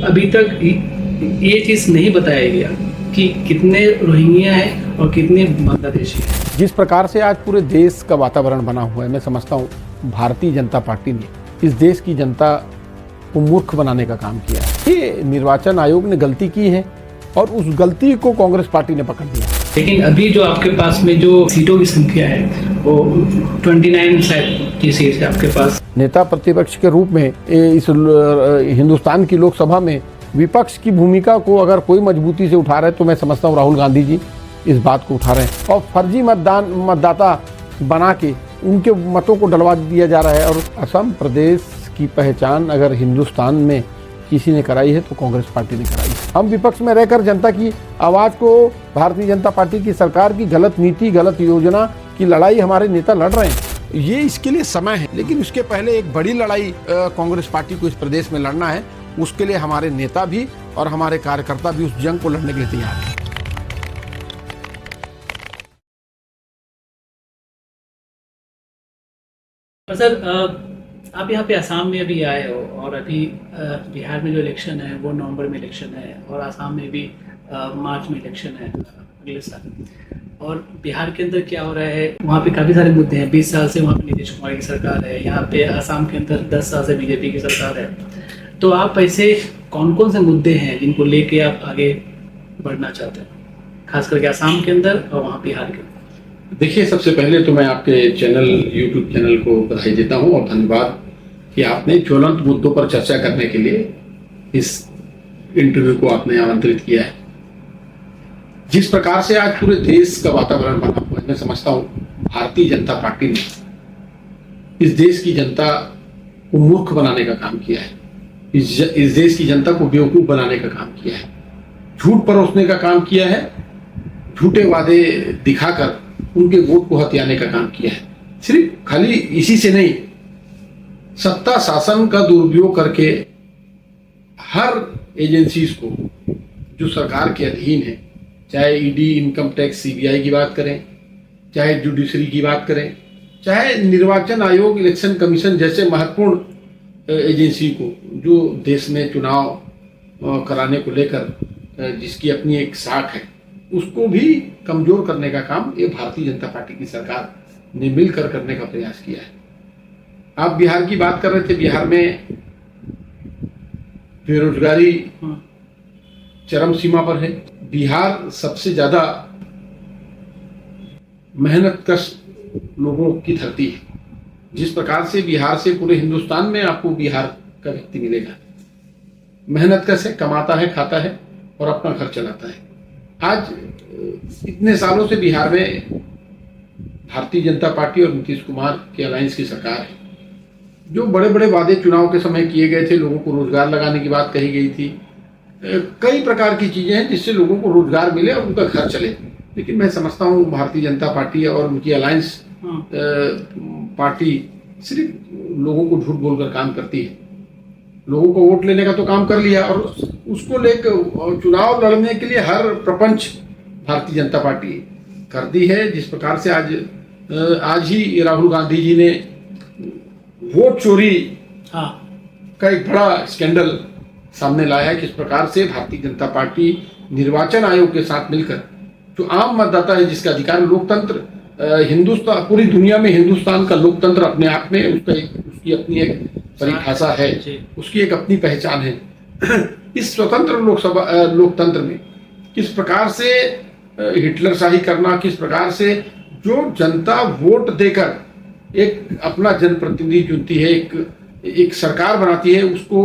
अभी तक ये चीज़ नहीं बताया गया कि कितने रोहिंग्या हैं और कितने बांग्लादेशी हैं। जिस प्रकार से आज पूरे देश का वातावरण बना हुआ है, मैं समझता हूँ भारतीय जनता पार्टी ने इस देश की जनता को मूर्ख बनाने का काम किया है। ये निर्वाचन आयोग ने गलती की है और उस गलती को कांग्रेस पार्टी ने पकड़ लिया। लेकिन अभी जो आपके पास में जो सीटों की संख्या है वो 29 शायद की सीट है आपके पास। नेता प्रतिपक्ष के रूप में इस हिंदुस्तान की लोकसभा में विपक्ष की भूमिका को अगर कोई मजबूती से उठा रहे तो मैं समझता हूँ राहुल गांधी जी इस बात को उठा रहे हैं और फर्जी मतदाता बना के उनके मतों को डलवा दिया जा रहा है। और असम प्रदेश की पहचान अगर हिंदुस्तान में किसी ने कराई है तो कांग्रेस पार्टी ने कराई है। हम विपक्ष में रहकर जनता की आवाज़ को, भारतीय जनता पार्टी की सरकार की गलत नीति, गलत योजना की लड़ाई हमारे नेता लड़ रहे हैं। ये इसके लिए समय है, लेकिन उसके पहले एक बड़ी लड़ाई कांग्रेस पार्टी को इस प्रदेश में लड़ना है। उसके लिए हमारे नेता भी और हमारे कार्यकर्ता भी उस जंग को लड़ने के लिए तैयार हैं। सर, आप यहाँ पे असम में अभी आए हो और अभी बिहार में जो इलेक्शन है वो नवंबर में इलेक्शन है और असम में भी मार्च में इलेक्शन है अगले साल। और बिहार के अंदर क्या हो रहा है, वहाँ पे काफ़ी सारे मुद्दे हैं। 20 साल से वहाँ पे नीतीश कुमार की सरकार है, यहाँ पे असम के अंदर 10 साल से बीजेपी की सरकार है। तो आप ऐसे कौन कौन से मुद्दे हैं जिनको लेके आप आगे बढ़ना चाहते हैं, खास करके असम के अंदर और वहाँ बिहार के अंदर? देखिए, सबसे पहले तो मैं आपके चैनल, यूट्यूब चैनल को बधाई देता हूं और धन्यवाद कि आपने ज्वलंत मुद्दों पर चर्चा करने के लिए इस इंटरव्यू को आपने आमंत्रित किया है। जिस प्रकार से आज पूरे देश का वातावरण बना हुआ है, मैं समझता हूं भारतीय जनता पार्टी ने इस देश की जनता को मूर्ख बनाने का काम किया है, इस देश की जनता को बेवकूफ बनाने का काम किया है, झूठ परोसने का काम किया है, झूठे वादे दिखाकर उनके वोट को हथियाने का काम किया है। सिर्फ खाली इसी से नहीं, सत्ता शासन का दुरुपयोग करके हर एजेंसीज को जो सरकार के अधीन है, चाहे ईडी, इनकम टैक्स, सीबीआई की बात करें, चाहे जुडिशरी की बात करें, चाहे निर्वाचन आयोग, इलेक्शन कमीशन जैसे महत्वपूर्ण एजेंसी को जो देश में चुनाव कराने को लेकर जिसकी अपनी एक साख है, उसको भी कमजोर करने का काम ये भारतीय जनता पार्टी की सरकार ने मिलकर करने का प्रयास किया है। आप बिहार की बात कर रहे थे, बिहार में बेरोजगारी चरम सीमा पर है। बिहार सबसे ज्यादा मेहनतकश लोगों की धरती है। जिस प्रकार से बिहार से पूरे हिंदुस्तान में आपको बिहार का व्यक्ति मिलेगा, मेहनतकश है, कमाता है, खाता है और अपना घर चलाता है। आज इतने सालों से बिहार में भारतीय जनता पार्टी और नीतीश कुमार के अलायंस की सरकार है। जो बड़े बड़े वादे चुनाव के समय किए गए थे, लोगों को रोजगार लगाने की बात कही गई थी, कई प्रकार की चीजें हैं जिससे लोगों को रोजगार मिले और उनका घर चले। लेकिन मैं समझता हूँ भारतीय जनता पार्टी और उनकी अलायंस पार्टी सिर्फ लोगों को झूठ बोलकर काम करती है। लोगों को वोट लेने का तो काम कर लिया और उसको लेकर चुनाव लड़ने के लिए हर प्रपंच भारतीय जनता पार्टी कर दी है। जिस प्रकार से आज ही राहुल गांधी जी ने वोट चोरी का एक बड़ा स्कैंडल सामने लाया है। किस प्रकार से भारतीय जनता पार्टी निर्वाचन आयोग के साथ मिलकर, जो आम मतदाता है जिसका अधिकार, लोकतंत्र हिंदुस्तान, पूरी दुनिया में हिंदुस्तान का लोकतंत्र अपने आप में उसकी अपनी एक परिभाषा है, उसकी एक अपनी पहचान है। इस स्वतंत्र लोकतंत्र में किस प्रकार से हिटलरशाही करना, किस प्रकार से जो जनता वोट देकर एक अपना जनप्रतिनिधि चुनती है, एक सरकार बनाती है, उसको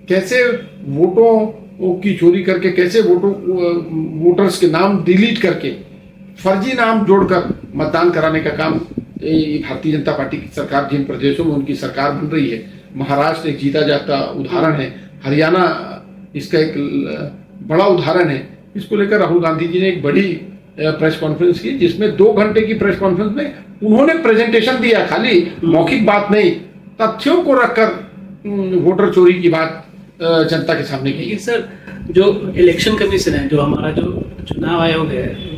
कैसे वोटों की चोरी करके, कैसे वोटर्स के नाम डिलीट करके फर्जी नाम जोड़कर मतदान कराने का काम भारतीय जनता पार्टी की सरकार, जिन प्रदेशों में उनकी सरकार बन रही है, महाराष्ट्र एक जीता जाता उदाहरण है, हरियाणा इसका एक बड़ा उदाहरण है। इसको लेकर राहुल गांधी जी ने एक बड़ी प्रेस कॉन्फ्रेंस की, जिसमें 2 घंटे की प्रेस कॉन्फ्रेंस में उन्होंने प्रेजेंटेशन दिया, खाली मौखिक बात नहीं, तथ्यों को रखकर वोटर चोरी की बात जनता के सामने की। सर, जो इलेक्शन कमीशन है, जो हमारा जो चुनाव आयोग है,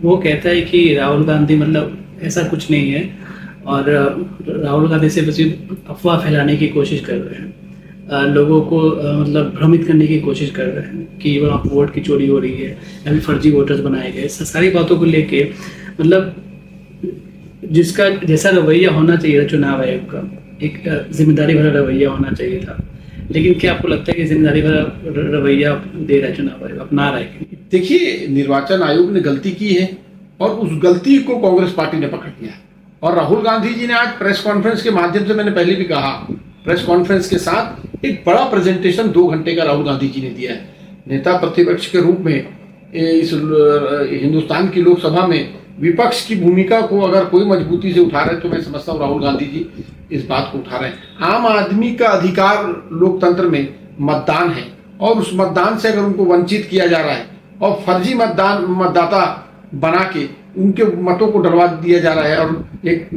वो कहता है कि राहुल गांधी मतलब ऐसा कुछ नहीं है और राहुल गांधी से बस अफवाह फैलाने की कोशिश कर रहे हैं। लोगों को मतलब भ्रमित करने की कोशिश कर रहे हैं कि वहाँ वोट की चोरी हो रही है या फिर फर्जी वोटर्स बनाए गए, सारी बातों को लेके मतलब जिसका जैसा रवैया होना चाहिए था चुनाव आयोग का, एक जिम्मेदारी भरा रवैया होना चाहिए था, लेकिन क्या आपको लगता है कि जिम्मेदारी भरा रवैया दे रहा है चुनाव आयोग, अपना रहा है? देखिए, निर्वाचन आयोग ने गलती की है और उस गलती को कांग्रेस पार्टी ने पकड़ लिया है। और राहुल गांधी जी ने आज प्रेस कॉन्फ्रेंस के माध्यम से, मैंने पहले भी कहा, प्रेस कॉन्फ्रेंस के साथ एक बड़ा प्रेजेंटेशन 2 घंटे का राहुल गांधी जी ने दिया है। नेता प्रतिपक्ष के रूप में इस हिंदुस्तान की लोकसभा में विपक्ष की भूमिका को अगर कोई मजबूती से उठा रहे हैं तो मैं समझता हूँ राहुल गांधी जी इस बात को उठा रहे हैं। आम आदमी का अधिकार लोकतंत्र में मतदान है और उस मतदान से अगर उनको वंचित किया जा रहा है और फर्जी मतदाता बना के उनके मतों को डलवा दिया जा रहा है और एक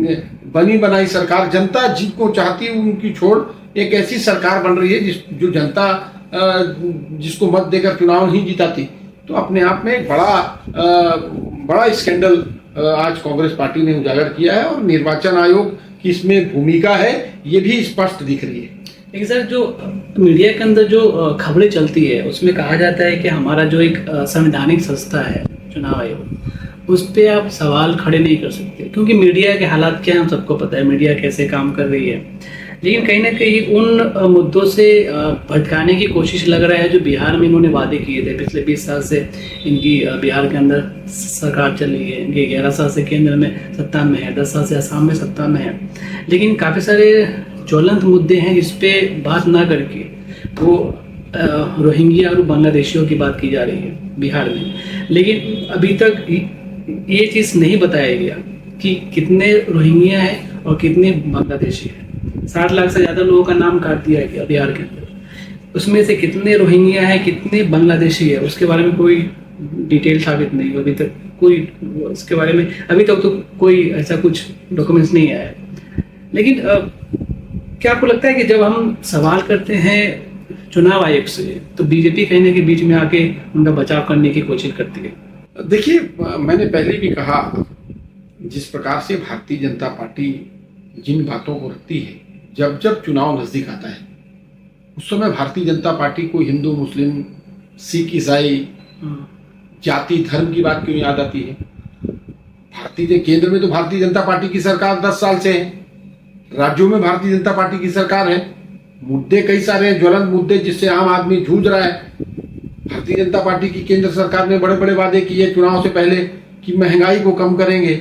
बनी बनाई सरकार, जनता जिनको चाहती है उनकी छोड़ एक ऐसी सरकार बन रही है जो जनता जिसको मत देकर चुनाव नहीं जिताती, तो अपने आप में एक बड़ा स्कैंडल आज कांग्रेस पार्टी ने उजागर किया है और निर्वाचन आयोग की इसमें भूमिका है ये भी स्पष्ट दिख रही है। लेकिन सर, जो मीडिया के अंदर जो खबरें चलती है उसमें कहा जाता है कि हमारा जो एक संवैधानिक संस्था है चुनाव आयोग, उस पर आप सवाल खड़े नहीं कर सकते, क्योंकि मीडिया के हालात क्या है हम सबको पता है, मीडिया कैसे काम कर रही है। लेकिन कहीं ना कहीं उन मुद्दों से भटकाने की कोशिश लग रहा है जो बिहार में इन्होंने वादे किए थे। पिछले 20 साल से इनकी बिहार के अंदर सरकार चल रही है, इनके 11 साल से केंद्र में सत्ता में है, 10 साल से असम में सत्ता में है, लेकिन काफ़ी सारे ज्वलंत मुद्दे हैं जिस पे बात ना करके वो रोहिंग्या और बांग्लादेशियों की बात की जा रही है बिहार में। लेकिन अभी तक ये चीज़ नहीं बताया गया कि कितने रोहिंग्या हैं और कितने बांग्लादेशी हैं। 60 लाख से ज़्यादा लोगों का नाम काट दिया गया बिहार के अंदर, उसमें से कितने रोहिंग्या हैं कितने बांग्लादेशी है उसके बारे में कोई डिटेल साबित नहीं, अभी तक कोई इसके बारे में अभी तक तो कोई ऐसा कुछ डॉक्यूमेंट्स नहीं आया है। लेकिन क्या आपको लगता है कि जब हम सवाल करते हैं चुनाव आयोग से तो बीजेपी कहीं ना कहीं बीच में आके उनका बचाव करने की कोशिश करती है? देखिए, मैंने पहले भी कहा, जिस प्रकार से भारतीय जनता पार्टी जिन बातों को रखती है, जब जब चुनाव नजदीक आता है उस समय भारतीय जनता पार्टी को हिंदू मुस्लिम सिख ईसाई जाति धर्म की बात क्यों याद आती है? भारतीय केंद्र में तो भारतीय जनता पार्टी की सरकार 10 साल से है, राज्यों में भारतीय जनता पार्टी की सरकार है, मुद्दे कई सारे हैं, ज्वलंत मुद्दे जिससे आम आदमी जूझ रहा है। भारतीय जनता पार्टी की केंद्र सरकार ने बड़े बड़े वादे किए चुनाव से पहले कि महंगाई को कम करेंगे,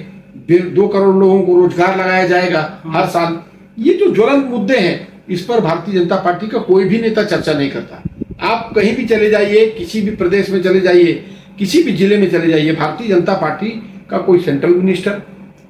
2 करोड़ लोगों को रोजगार लगाया जाएगा हर साल। ये जो ज्वलंत मुद्दे हैं इस पर भारतीय जनता पार्टी का कोई भी नेता चर्चा नहीं करता। आप कहीं भी चले जाइए, किसी भी प्रदेश में चले जाइए, किसी भी जिले में चले जाइए, भारतीय जनता पार्टी का कोई central minister,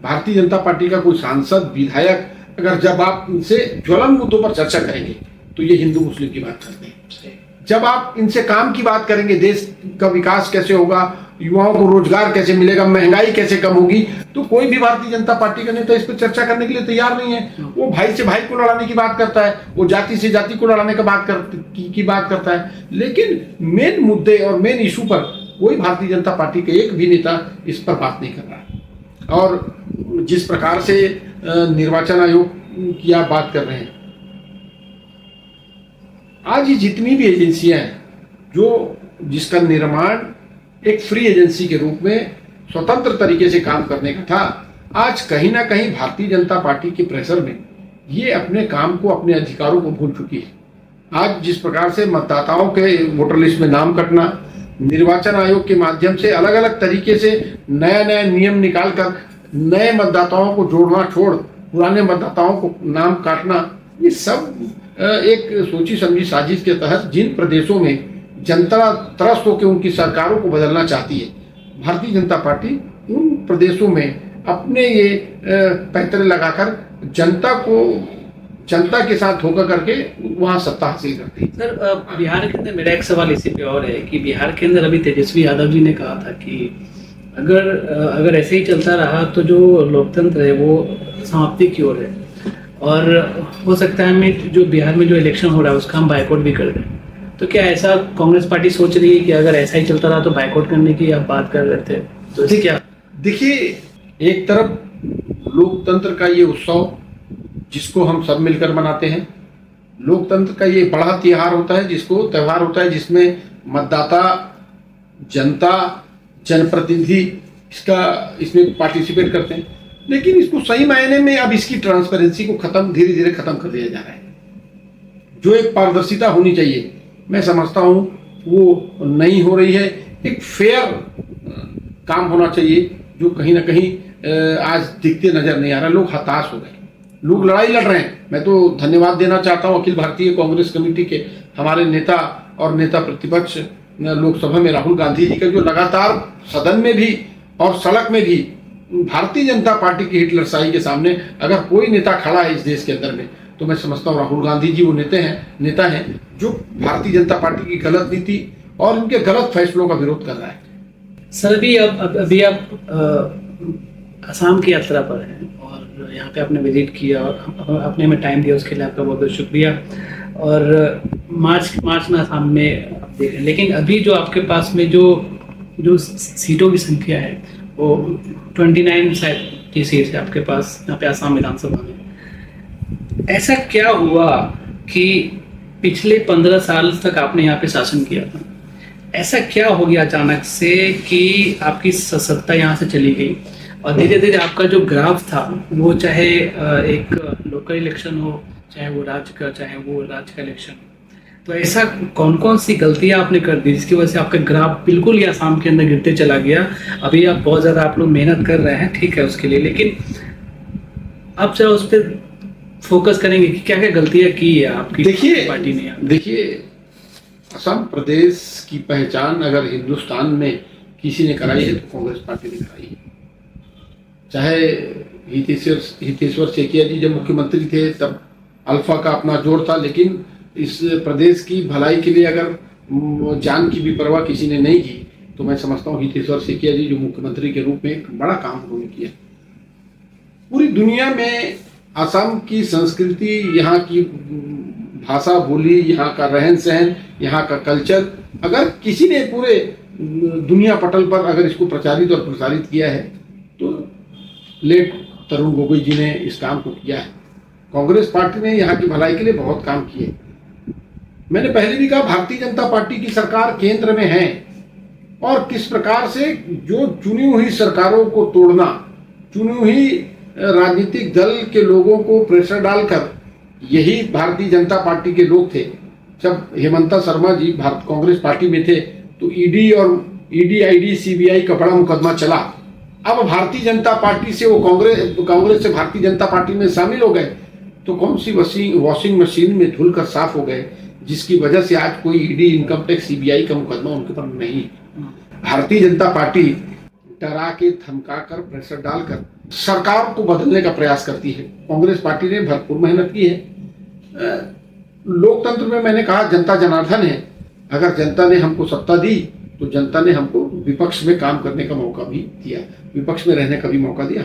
Bharatiya Janata party का कोई सांसद विधायक, अगर जब आप इनसे ज्वलंत मुद्दों पर चर्चा करेंगे तो ये हिंदू मुस्लिम की बात करते हैं। जब आप इनसे काम की बात करेंगे, देश का विकास कैसे होगा, युवाओं को रोजगार कैसे मिलेगा, महंगाई कैसे कम होगी, तो कोई भी भारतीय जनता पार्टी का नेता इस पर चर्चा करने के लिए तैयार नहीं है। वो भाई से भाई को लड़ाने की बात करता है, वो जाति से जाति को लड़ाने की बात करता है, लेकिन मेन मुद्दे और मेन इशू पर कोई भारतीय जनता पार्टी के एक भी नेता इस पर बात नहीं कर रहा। और जिस प्रकार से निर्वाचन आयोग की आप बात कर रहे हैं, आज ये जितनी भी एजेंसियां हैं जिसका निर्माण एक फ्री एजेंसी के रूप में स्वतंत्र तरीके से काम करने का था, आज कहीं ना कहीं भारतीय जनता पार्टी के प्रेशर में ये अपने काम को, अपने अधिकारों को भूल चुकी है। आज जिस प्रकार से मतदाताओं के वोटर लिस्ट में नाम कटना, निर्वाचन आयोग के माध्यम से अलग अलग तरीके से नया नया नियम निकालकर नए मतदाताओं को जोड़ना छोड़ पुराने मतदाताओं को नाम काटना, ये सब एक सोची समझी साजिश के तहत जिन प्रदेशों में जनता त्रस्त होकर उनकी सरकारों को बदलना चाहती है, भारतीय जनता पार्टी उन प्रदेशों में अपने ये पैंतरे लगाकर जनता के साथ धोखा करके वहाँ सत्ता हासिल करती है। सर, बिहार के अंदर मेरा एक सवाल इसी पे और है कि बिहार के अंदर अभी तेजस्वी यादव जी ने कहा था कि अगर ऐसे ही चलता रहा तो जो लोकतंत्र है वो समाप्ति की ओर है और हो सकता है हमें जो बिहार में जो इलेक्शन हो रहा है उसका हम बायकॉट भी कर दें। तो क्या ऐसा कांग्रेस पार्टी सोच रही है कि अगर ऐसा ही चलता रहा तो बायकॉट करने की आप बात कर रहे थे, तो क्या? देखिए, एक तरफ लोकतंत्र का ये उत्सव जिसको हम सब मिलकर मनाते हैं, लोकतंत्र का ये बड़ा त्योहार होता है, त्योहार होता है जिसमें मतदाता, जनता, जनप्रतिनिधि इसमें पार्टिसिपेट करते हैं। लेकिन इसको सही मायने में अब इसकी ट्रांसपेरेंसी को धीरे धीरे खत्म कर दिया जा रहा है। जो एक पारदर्शिता होनी चाहिए, मैं समझता हूं वो नहीं हो रही है। एक फेयर काम होना चाहिए, जो कहीं ना कहीं आज दिखते नजर नहीं आ रहा। लोग हताश हो गए, लोग लड़ाई लड़ रहे हैं। मैं तो धन्यवाद देना चाहता हूं अखिल भारतीय कांग्रेस कमेटी के हमारे नेता और नेता प्रतिपक्ष लोकसभा में राहुल गांधी जी का, जो लगातार सदन में भी और सड़क में भी भारतीय जनता पार्टी की हिटलरशाही के सामने अगर कोई नेता खड़ा है इस देश के अंदर में, तो मैं समझता हूँ राहुल गांधी जी वो नेता हैं जो भारतीय जनता पार्टी की गलत नीति और उनके गलत फैसलों का विरोध कर रहा है। सर, अभी आप असम की यात्रा पर हैं और यहाँ पे आपने विजिट किया और अपने में टाइम दिया, उसके लिए आपका बहुत बहुत शुक्रिया। और मार्च में असम में आप देख रहे हैं, लेकिन अभी जो आपके पास में जो सीटों की संख्या है वो 29 शायद की सीट है आपके पास यहाँ पे असम विधानसभा में। ऐसा क्या हुआ कि पिछले 15 साल तक आपने यहाँ पे शासन किया था, ऐसा क्या हो गया अचानक से कि आपकी सत्ता यहाँ से चली गई और धीरे धीरे आपका जो ग्राफ था, वो चाहे एक लोकल इलेक्शन हो, चाहे वो राज्य का इलेक्शन, तो ऐसा कौन कौन सी गलतियां आपने कर दी जिसकी वजह से आपका ग्राफ बिल्कुल ही आसाम के अंदर गिरते चला गया। अभी आप बहुत ज़्यादा आप लोग मेहनत कर रहे हैं, ठीक है, उसके लिए, लेकिन अब जरा उस पर फोकस करेंगे कि क्या क्या गलतियां की है आपकी पार्टी ने। देखिए, असम प्रदेश की पहचान अगर हिंदुस्तान में किसी ने कराई है तो कांग्रेस पार्टी ने कराई है। चाहे हितेश्वर सेकिया जी जब मुख्यमंत्री थे तब अल्फा का अपना जोर था, लेकिन इस प्रदेश की भलाई के लिए अगर जान की भी परवाह किसी ने नहीं की, तो मैं समझता हूँ हितेश्वर सेकिया जी जो मुख्यमंत्री के रूप में एक बड़ा काम उन्होंने किया। पूरी दुनिया में असम की संस्कृति, यहाँ की भाषा बोली, यहाँ का रहन सहन, यहाँ का कल्चर, अगर किसी ने पूरे दुनिया पटल पर अगर इसको प्रचारित और प्रसारित किया है तो लेट तरुण गोगोई जी ने इस काम को किया है। कांग्रेस पार्टी ने यहाँ की भलाई के लिए बहुत काम किए। मैंने पहले भी कहा, भारतीय जनता पार्टी की सरकार केंद्र में है और किस प्रकार से जो चुनी हुई सरकारों को तोड़ना, चुनी हुई राजनीतिक दल के लोगों को प्रेशर डालकर, यही भारतीय जनता पार्टी के लोग थे। जब हेमंता शर्मा जी भारत कांग्रेस पार्टी में थे तो ईडी आईडी सीबीआई का बड़ा मुकदमा चला। अब भारतीय जनता पार्टी से वो कांग्रेस से भारतीय जनता पार्टी में शामिल हो गए तो कौन सी वॉशिंग मशीन में धुल कर साफ हो गए, जिसकी वजह से आज कोई ईडी, इनकम टैक्स, सीबीआई का मुकदमा उनके ऊपर नहीं। भारतीय जनता पार्टी डरा के, धमका कर, प्रेशर डालकर सरकार को बदलने का प्रयास करती है। कांग्रेस पार्टी ने भरपूर मेहनत की है। लोकतंत्र में मैंने कहा जनता जनार्दन है। अगर जनता ने हमको सत्ता दी तो जनता ने हमको विपक्ष में काम करने का मौका भी दिया, विपक्ष में रहने का भी मौका दिया।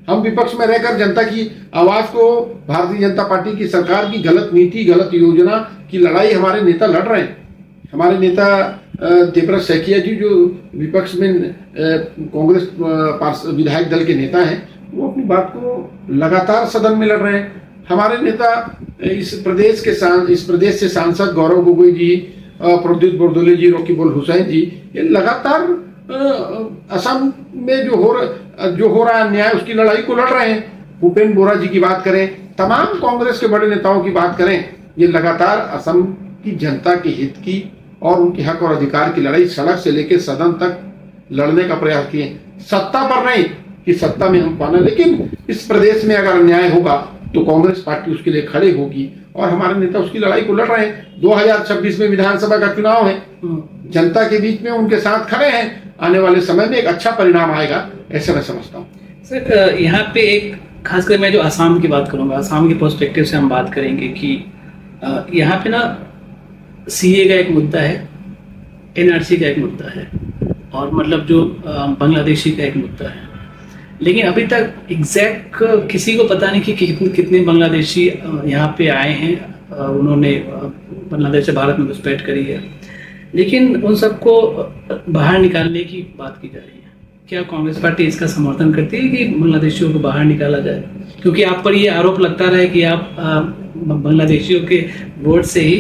हम विपक्ष में रहकर जनता की आवाज को, भारतीय जनता पार्टी की सरकार की गलत नीति, गलत योजना की लड़ाई हमारे नेता लड़ रहे हैं। हमारे नेता देवव्रत सैकिया जी जो विपक्ष में कांग्रेस विधायक दल के नेता हैं, वो अपनी बात को लगातार सदन में लड़ रहे हैं। हमारे नेता इस प्रदेश से सांसद गौरव गोगोई जी, प्रद्युत बोरदोले जी, रकीबुल हुसैन जी, ये लगातार असम में जो हो रहा है अन्याय, उसकी लड़ाई को लड़ रहे हैं। भूपेन बोरा जी की बात करें, तमाम कांग्रेस के बड़े नेताओं की बात करें, ये लगातार असम की जनता के हित की और उनके हक और अधिकार की लड़ाई सड़क से लेकर सदन तक लड़ने का प्रयास किए। सत्ता पर नहीं कि सत्ता में हम पाना, लेकिन इस प्रदेश में अगर अन्याय होगा तो कांग्रेस पार्टी उसके लिए खड़े होगी और हमारे नेता उसकी लड़ाई को लड़ रहे हैं। 2026 में विधानसभा का चुनाव है, जनता के बीच में उनके साथ खड़े हैं। आने वाले समय में एक अच्छा परिणाम आएगा, ऐसा मैं समझता हूँ। सर, यहाँ पे एक खासकर मैं जो आसाम की बात करूँगा, आसाम के पर्सपेक्टिव से हम बात करेंगे कि यहाँ पे ना सीए का एक मुद्दा है, एनआरसी का एक मुद्दा है और मतलब जो बांग्लादेशी का एक मुद्दा है, लेकिन अभी तक एग्जैक्ट किसी को पता नहीं कि कितने बांग्लादेशी यहाँ पे आए हैं। उन्होंने बांग्लादेश से भारत में घुसपैठ करी है, लेकिन उन सबको बाहर निकालने की बात की जा रही है। क्या कांग्रेस पार्टी इसका समर्थन करती है कि बांग्लादेशियों को बाहर निकाला जाए? क्योंकि आप पर ये आरोप लगता रहा है कि आप बांग्लादेशियों के वोट से ही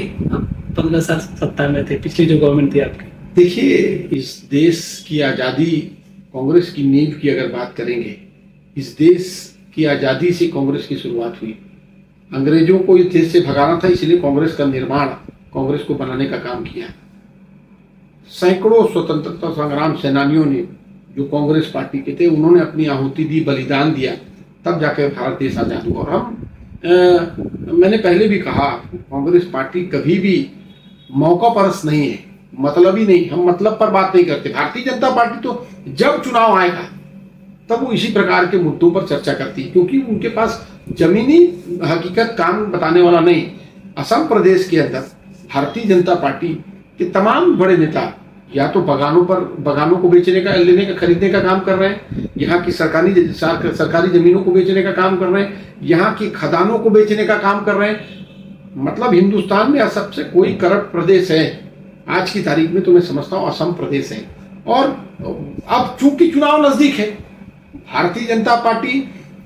15 साल सत्ता में थे, पिछली जो गवर्नमेंट थी आपकी। देखिए, इस देश की आज़ादी, कांग्रेस की नींव की अगर बात करेंगे, इस देश की आज़ादी से कांग्रेस की शुरुआत हुई। अंग्रेजों को इस देश से भगाना था, इसलिए कांग्रेस का निर्माण, कांग्रेस को बनाने का काम किया। सैकड़ों स्वतंत्रता संग्राम सेनानियों ने, जो कांग्रेस पार्टी के थे, उन्होंने अपनी आहुति दी, बलिदान दिया, तब जाकर भारत देश आज़ाद हुआ। और मैंने पहले भी कहा, कांग्रेस पार्टी कभी भी मौका परस्त नहीं है, मतलबी नहीं। हम मतलब पर बात नहीं करते। भारतीय जनता पार्टी तो जब चुनाव आएगा तब वो इसी प्रकार के मुद्दों पर चर्चा करती है, क्योंकि उनके पास जमीनी हकीकत काम बताने वाला नहीं। असम प्रदेश के अंदर भारतीय जनता पार्टी के तमाम बड़े नेता या तो बगानों को बेचने का, लेने का, खरीदने का काम कर रहे हैं, यहाँ की सरकारी जमीनों को बेचने का काम कर रहे हैं, यहाँ की खदानों को बेचने का काम कर रहे हैं। मतलब हिंदुस्तान में सबसे कोई करप्ट प्रदेश है आज की तारीख में, तो मैं समझता हूँ असम प्रदेश है। और अब चूंकि चुनाव नजदीक है, भारतीय जनता पार्टी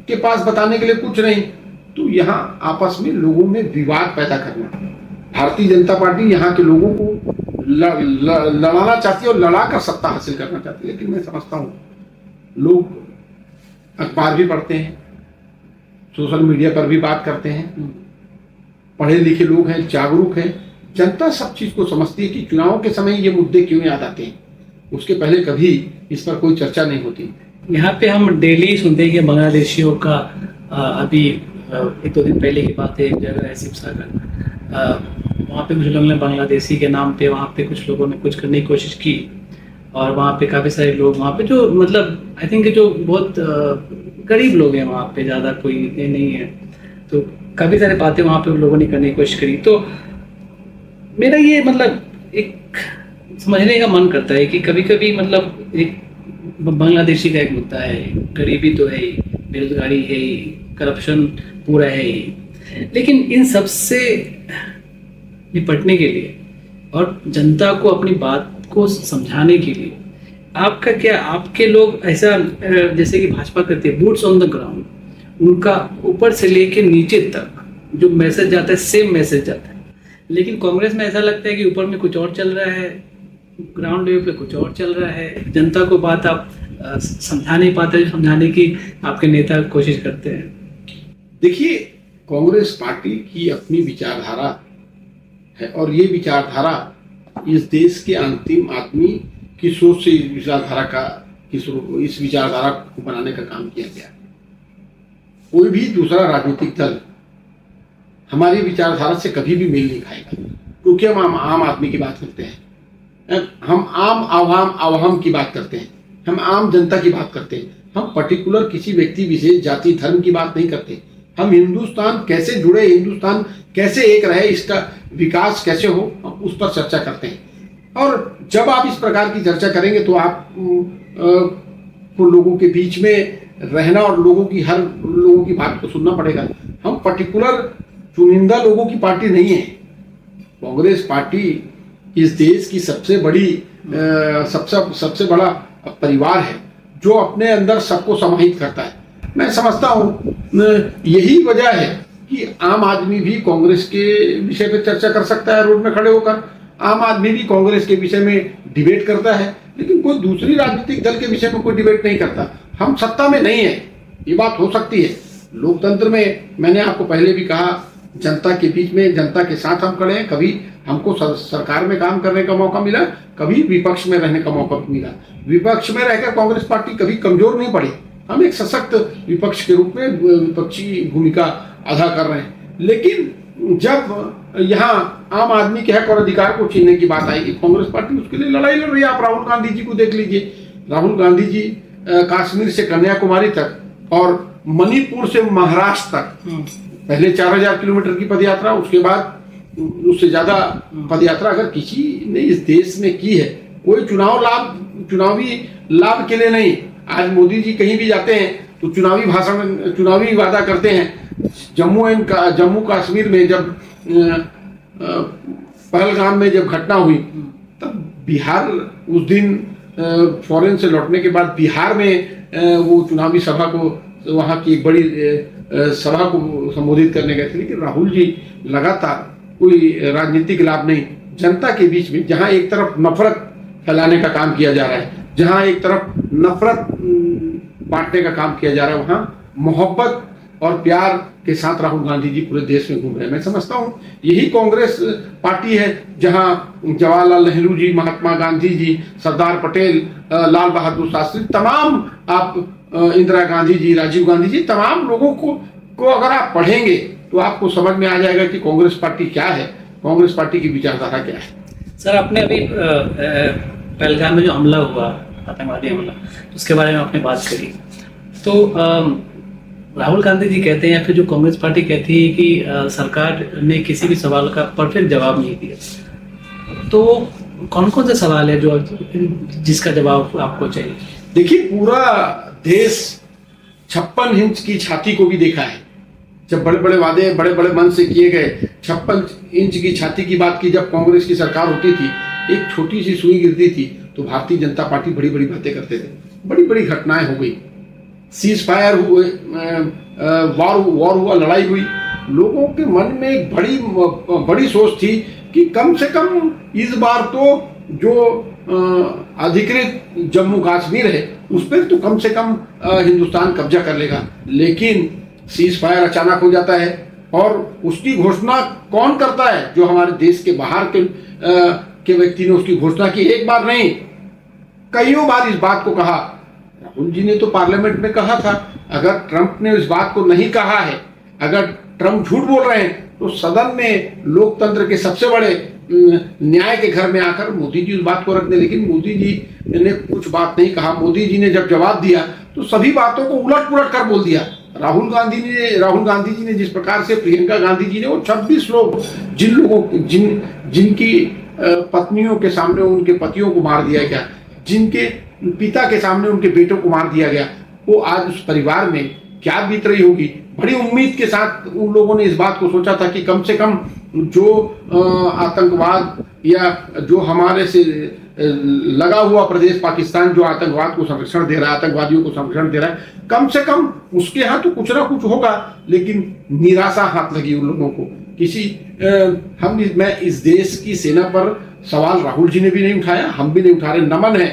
के पास बताने के लिए कुछ नहीं, तो यहाँ आपस में लोगों में विवाद पैदा करना। भारतीय जनता पार्टी यहाँ के लोगों को लड़ाना चाहती है और लड़ा कर सत्ता हासिल करना चाहती है। लेकिन मैं समझता हूँ लोग अखबार भी पढ़ते हैं, सोशल मीडिया पर भी बात करते हैं, पढ़े लिखे लोग हैं, जागरूक हैं। जनता सब चीज को समझती है कि चुनाव के समय ये मुद्दे क्यों याद आते हैं, उसके पहले कभी इस पर कोई चर्चा नहीं होती। यहाँ पे हम डेली सुनते हैं कि बांग्लादेशियों का अभी 1-2 दिन पहले की बात है, एक जगह है शिवसागर, वहाँ पे कुछ लोगों ने बांग्लादेशी के नाम पे वहाँ पे कुछ लोगों ने कुछ करने की कोशिश की, और वहाँ पे काफ़ी सारे लोग वहाँ पे जो मतलब आई थिंक जो बहुत गरीब लोग हैं वहाँ पे, ज़्यादा कोई ये नहीं है, तो काफ़ी सारी बातें वहाँ पे लोगों ने करने की कोशिश करी। तो मेरा ये मतलब एक समझने का मन करता है कि कभी कभी मतलब एक बांग्लादेशी का एक मुद्दा है, गरीबी तो है ही, बेरोजगारी है ही, करप्शन पूरा है ही, लेकिन इन सब से निपटने के लिए और जनता को अपनी बात को समझाने के लिए आपका क्या, आपके लोग ऐसा जैसे कि भाजपा करती है, बूट्स ऑन द ग्राउंड, उनका ऊपर से लेके नीचे तक जो मैसेज जाता है सेम मैसेज जाता है। लेकिन कांग्रेस में ऐसा लगता है कि ऊपर में कुछ और चल रहा है, ग्राउंड लेवल पे कुछ और चल रहा है, जनता को बात आप समझा नहीं पाते, समझाने की आपके नेता कोशिश करते हैं। देखिए, कांग्रेस पार्टी की अपनी विचारधारा है और ये विचारधारा इस देश के अंतिम आदमी की सोच से इस विचारधारा को बनाने का काम किया गया। कोई भी दूसरा राजनीतिक दल हमारी विचारधारा से कभी भी मेल नहीं खाएगा, क्योंकि हम आम आदमी की बात करते हैं, हम आवाम की बात करते हैं, हम आम जनता की बात करते हैं। हम पर्टिकुलर किसी व्यक्ति विशेष जाति धर्म की बात नहीं करते। हम हिंदुस्तान कैसे जुड़े, हिंदुस्तान कैसे एक रहे, इसका विकास कैसे हो, हम उस पर चर्चा करते हैं। और जब आप इस प्रकार की चर्चा करेंगे तो आप को लोगों के बीच में रहना और हर लोगों की बात को सुनना पड़ेगा। हम पर्टिकुलर चुनिंदा लोगों की पार्टी नहीं है। कांग्रेस पार्टी इस देश की सबसे बड़ा परिवार है, जो अपने अंदर सबको समाहित करता है। मैं समझता हूँ यही वजह है कि आम आदमी भी कांग्रेस के विषय पे चर्चा कर सकता है रोड में खड़े होकर, आम आदमी भी कांग्रेस के विषय में डिबेट करता है, लेकिन कोई दूसरी राजनीतिक दल के विषय में कोई डिबेट नहीं करता। हम सत्ता में नहीं है, ये बात हो सकती है। लोकतंत्र में मैंने आपको पहले भी कहा, जनता के बीच में, जनता के साथ हम खड़े हैं। कभी हमको सरकार में काम करने का मौका मिला, कभी विपक्ष में रहने का मौका मिला। विपक्ष में रहकर कांग्रेस पार्टी कभी कमजोर नहीं पड़ी। हम एक सशक्त विपक्ष के रूप में विपक्षी भूमिका अदा कर रहे हैं। लेकिन जब यहाँ आम आदमी के हक और अधिकार को छीनने की बात आएगी, कांग्रेस पार्टी उसके लिए लड़ाई लड़ रही है। आप राहुल गांधी जी को देख लीजिए। राहुल गांधी जी कश्मीर से कन्याकुमारी तक और मणिपुर से महाराष्ट्र तक पहले 4000 किलोमीटर की पदयात्रा, उसके बाद उससे ज्यादा पदयात्रा अगर किसी ने इस देश में की है, कोई चुनावी लाभ के लिए नहीं। आज मोदी जी कहीं भी जाते हैं तो चुनावी भाषण, चुनावी वादा करते हैं। जम्मू कश्मीर में जब पहलगाम में जब घटना हुई, तब बिहार उस दिन फॉरेन से लौटने के बाद बिहार में वो चुनावी सभा को, वहाँ की एक बड़ी सभा को संबोधित करने गए थे, लेकिन राहुल जी लगातार कोई राजनीतिक लाभ नहीं, जनता के बीच में जहां एक तरफ नफरत फैलाने का काम किया जा रहा है, जहां एक तरफ नफरत बांटने का काम किया जा रहा है, वहां मोहब्बत और प्यार के साथ राहुल गांधी जी पूरे देश में घूम रहे हैं। मैं समझता हूं यही कांग्रेस पार्टी है जहां जवाहरलाल नेहरू जी, महात्मा गांधी जी, सरदार पटेल, लाल बहादुर शास्त्री, तमाम आप इंदिरा गांधी जी, राजीव गांधी जी, तमाम लोगों को अगर आप पढ़ेंगे तो आपको समझ में आ जाएगा कि कांग्रेस पार्टी क्या है, कांग्रेस पार्टी की विचारधारा क्या है। सर, आपने अभी पहलगाम में जो हमला हुआ, आतंकवादी हमला, उसके बारे में आपने बात करी, तो राहुल गांधी जी कहते हैं या फिर जो कांग्रेस पार्टी कहती है कि सरकार ने किसी भी सवाल का परफेक्ट जवाब नहीं दिया, तो कौन कौन से सवाल है जो जिसका जवाब आपको चाहिए? देखिए, पूरा देश 56 इंच की छाती को भी देखा है। जब बड़े बड़े वादे बड़े बड़े मन से किए गए, 56 इंच की छाती की बात की, जब कांग्रेस की सरकार होती थी, एक छोटी सी सुई गिरती थी तो भारतीय जनता पार्टी बड़ी बड़ी बातें करते थे, बड़ी बड़ी घटनाएं हो गई, सीज फायर हुए, वॉर हुआ, लड़ाई हुई। लोगों के मन में एक बड़ी सोच थी कि कम से कम इस बार तो जो अधिकृत जम्मू कश्मीर है उस पर तो कम से कम हिंदुस्तान कब्जा कर लेगा। लेकिन सीज फायर अचानक हो जाता है और उसकी घोषणा कौन करता है? जो हमारे देश के बाहर के व्यक्ति ने उसकी घोषणा की। एक बार नहीं, कईयों बार इस बात को कहा। राहुल जी ने तो पार्लियामेंट में कहा था, अगर ट्रंप ने इस बात को नहीं कहा है, अगर ट्रंप झूठ बोल रहे हैं, तो सदन में लोकतंत्र के सबसे बड़े न्याय के घर में आकर मोदी जी उस बात को रख दे। लेकिन मोदी जी ने कुछ बात नहीं कहा। मोदी जी ने जब जवाब दिया तो सभी बातों को उलट पुलट कर बोल दिया। राहुल गांधी जी ने जिस प्रकार से प्रियंका गांधी जी ने वो 26 लोग जिनकी पत्नियों के सामने उनके पतियों को मार दिया गया, जिनके पिता के सामने उनके बेटों को मार दिया गया, वो आज उस परिवार में क्या बीत रही होगी। बड़ी उम्मीद के साथ उन लोगों ने इस बात को सोचा था कि कम से कम जो आतंकवाद या जो हमारे से लगा हुआ प्रदेश पाकिस्तान जो आतंकवाद को संरक्षण दे रहा है, आतंकवादियों को संरक्षण दे रहा है, कम से कम उसके यहाँ तो कुछ ना कुछ होगा। लेकिन निराशा हाथ लगी उन लोगों को। मैं इस देश की सेना पर सवाल राहुल जी ने भी नहीं उठाया, हम भी नहीं उठा रहे। नमन है,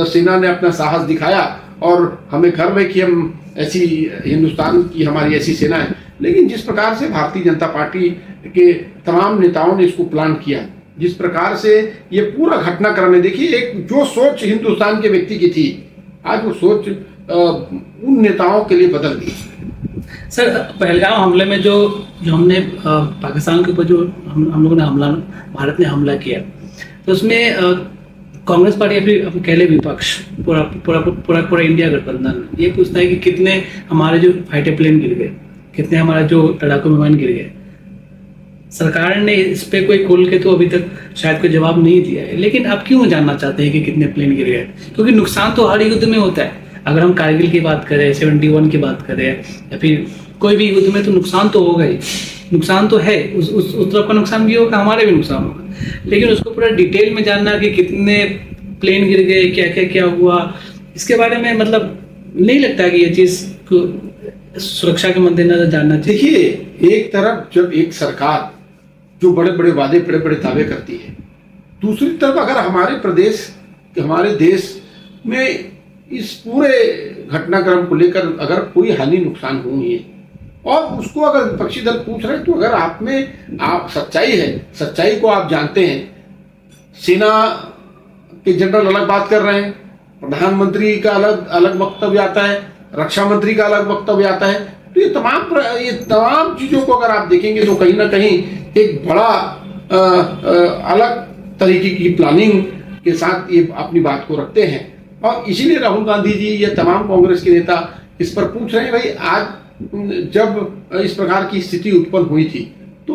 सेना ने अपना साहस दिखाया और हमें गर्व है कि हम ऐसी हिंदुस्तान की हमारी ऐसी सेना है। लेकिन जिस प्रकार से भारतीय जनता पार्टी के तमाम नेताओं ने इसको प्लान किया, जिस प्रकार से ये पूरा घटनाक्रम है, देखिए एक जो सोच हिंदुस्तान के व्यक्ति की थी, आज वो सोच उन नेताओं के लिए बदल गई। सर, पहलगाम हमले में जो हमने पाकिस्तान के ऊपर जो हम लोगों ने भारत ने हमला किया, तो उसमें कांग्रेस पार्टी अपने कहले विपक्ष पूरा इंडिया गठबंधन ये पूछता है कि कितने हमारे जो फाइटर प्लेन गिर गए, कितने हमारे जो लड़ाकू विमान गिर गए। सरकार ने इस पे कोई खोल के तो अभी तक शायद कोई जवाब नहीं दिया है। लेकिन आप क्यों जानना चाहते हैं कि कितने प्लेन गिर गए? क्योंकि नुकसान तो हर युद्ध में होता है। अगर हम कारगिल की बात करें, 71 की बात करें, या फिर कोई भी युद्ध में, तो नुकसान तो होगा ही। नुकसान तो है, उस तरफ का नुकसान भी होगा, हमारे भी नुकसान होगा। लेकिन उसको पूरा डिटेल में जानना कि कितने प्लेन गिर गए, क्या हुआ, इसके बारे में मतलब नहीं लगता कि ये चीज को सुरक्षा के मद्देनजर जानना चाहिए। देखिए, एक तरफ जब एक सरकार जो बड़े बड़े वादे, बड़े बड़े दावे करती है, दूसरी तरफ अगर हमारे देश में इस पूरे घटनाक्रम को लेकर अगर कोई हानि नुकसान हुई है और उसको अगर विपक्षी दल पूछ रहे हैं, तो अगर आप सच्चाई है, सच्चाई को आप जानते हैं, सेना के जनरल अलग बात कर रहे हैं, प्रधानमंत्री का अलग वक्तव्य आता है, रक्षा मंत्री का अलग वक्तव्य आता है, तो ये तमाम चीजों को अगर आप देखेंगे तो कहीं ना कहीं एक बड़ा अलग तरीके की प्लानिंग के साथ ये अपनी बात को रखते हैं। और इसीलिए राहुल गांधी जी या तमाम कांग्रेस के नेता इस पर पूछ रहे हैं, भाई आज जब इस प्रकार की स्थिति उत्पन्न हुई थी तो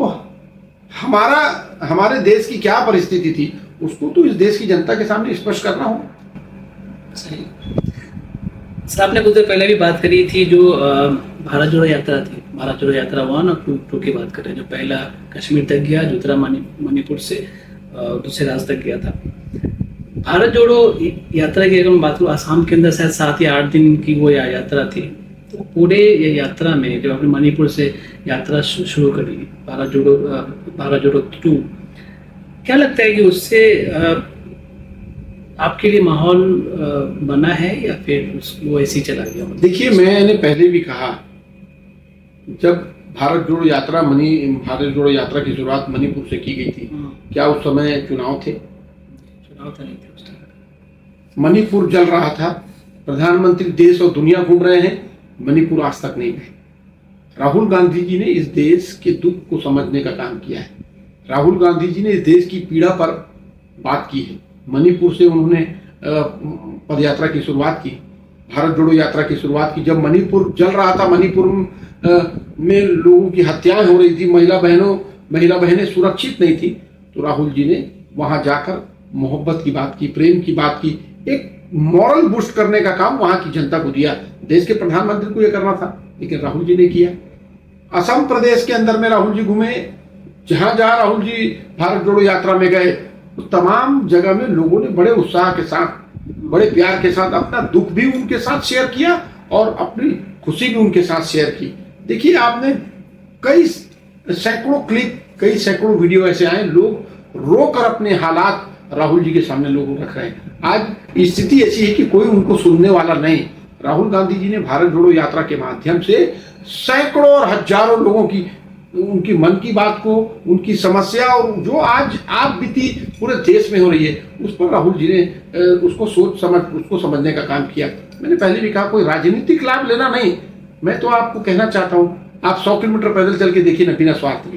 हमारे देश की क्या परिस्थिति थी, उसको तो इस देश की जनता के सामने स्पष्ट करना हो। सही सर, आपने कुछ देर पहले भी बात करी थी जो भारत जोड़ो यात्रा थी, भारत जोड़ो यात्रा 1 और 2 की बात करें, जो पहला कश्मीर तक गया, दूसरा मणिपुर से दूसरे राज्य तक गया था। भारत जोड़ो यात्रा की अगर मैं बात करूँ, आसाम के अंदर शायद 7 या 8 दिन की वो यात्रा थी। तो पूरे ये यात्रा में जो आपने मणिपुर से यात्रा शुरू करी, भारत जोड़ो 2, क्या लगता है कि उससे आपके लिए माहौल बना है या फिर वो ऐसे ही चला गया? देखिए, मैंने पहले भी कहा, जब भारत जोड़ो यात्रा की शुरुआत मणिपुर से की गई थी, क्या उस समय चुनाव थे? चुनाव तो नहीं थे उस टाइम। मणिपुर जल रहा था, प्रधानमंत्री देश और दुनिया घूम रहे हैं, मणिपुर आज तक नहीं गए। राहुल गांधी जी ने इस देश के दुख को समझने का काम किया है। राहुल गांधी जी ने इस देश की पीड़ा पर बात की है। मणिपुर से उन्होंने पदयात्रा की शुरुआत की, भारत जोड़ो यात्रा की शुरुआत की। जब मणिपुर जल रहा था, मणिपुर में लोगों की हत्याएं हो रही थी, महिला बहनें सुरक्षित नहीं थी, तो राहुल जी ने वहां जाकर मोहब्बत की बात की, प्रेम की बात की, एक मॉरल बूस्ट करने का काम वहां की जनता को दिया। देश के प्रधानमंत्री को यह करना था, लेकिन राहुल जी ने किया। असम प्रदेश के अंदर में राहुल जी घूमे, जहां जहां राहुल जी भारत जोड़ो यात्रा में गए, तो तमाम जगह में लोगों ने बड़े उत्साह के साथ, बड़े प्यार के साथ अपना दुख भी उनके साथ शेयर किया और अपनी खुशी भी उनके साथ शेयर की। देखिए, आपने कई सैकड़ों क्लिप, कई सैकड़ों वीडियो ऐसे आए, लोग रोकर अपने हालात राहुल जी के सामने लोग रख रहे हैं। आज स्थिति ऐसी है कि कोई उनको सुनने वाला नहीं। राहुल गांधी जी ने भारत जोड़ो यात्रा के माध्यम से सैकड़ों और हजारों लोगों की, उनकी मन की बात को, उनकी समस्या, और जो आज आप बीती पूरे देश में हो रही है, उस पर राहुल जी ने उसको समझने का काम किया। मैंने पहले भी कहा, कोई राजनीतिक लाभ लेना नहीं। मैं तो आपको कहना चाहता हूँ, आप 100 किलोमीटर पैदल चल के देखिए ना, बिना स्वार्थ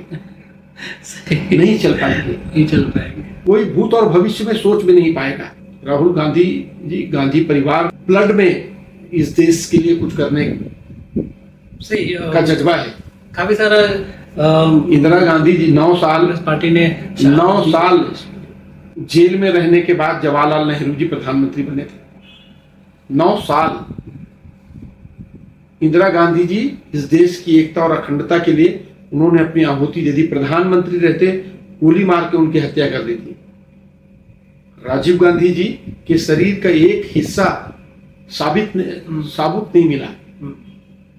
के नहीं चल पाएंगे। कोई भूत और भविष्य में सोच भी नहीं पाएगा। राहुल गांधी जी, गांधी परिवार ब्लड में इस देश के लिए कुछ करने का जज्बा है। काफी सारा इंदिरा गांधी जी 9 साल पार्टी ने 9 साल जेल में रहने के बाद जवाहरलाल नेहरू जी प्रधानमंत्री बने थे। 9 साल इंदिरा गांधी जी इस देश की एकता और अखंडता के लिए उन्होंने अपनी आहुति दे दी। प्रधानमंत्री रहते गोली मार के उनकी हत्या कर दी थी। राजीव गांधी जी के शरीर का एक हिस्सा साबुत नहीं मिला,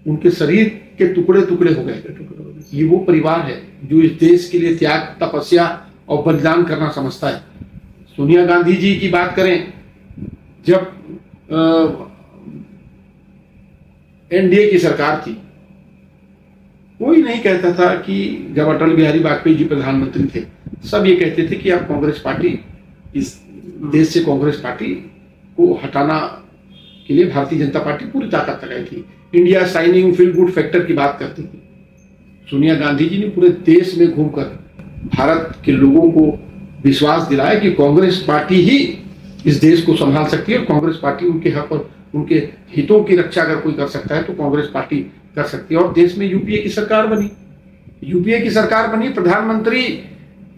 उनके शरीर के टुकड़े टुकड़े हो गए। ये वो परिवार है जो इस देश के लिए त्याग, तपस्या और बलिदान करना समझता है। सोनिया गांधी जी की बात करें, जब एनडीए की सरकार थी, कोई नहीं कहता था कि जब अटल बिहारी वाजपेयी जी प्रधानमंत्री थे, सब ये कहते थे कि आप कांग्रेस पार्टी, इस देश से कांग्रेस पार्टी को हटाना के लिए भारतीय जनता पार्टी पूरी ताकत लगाई थी। India shining, feel good factor की बात करती थी। सोनिया गांधी जी ने पूरे देश में घूमकर भारत के लोगों को विश्वास दिलाया कि कांग्रेस पार्टी ही इस देश को संभाल सकती है, और कांग्रेस पार्टी उनके हक और उनके हितों की रक्षा अगर कोई कर सकता है तो कांग्रेस पार्टी कर सकती है। और देश में यूपीए की सरकार बनी, प्रधानमंत्री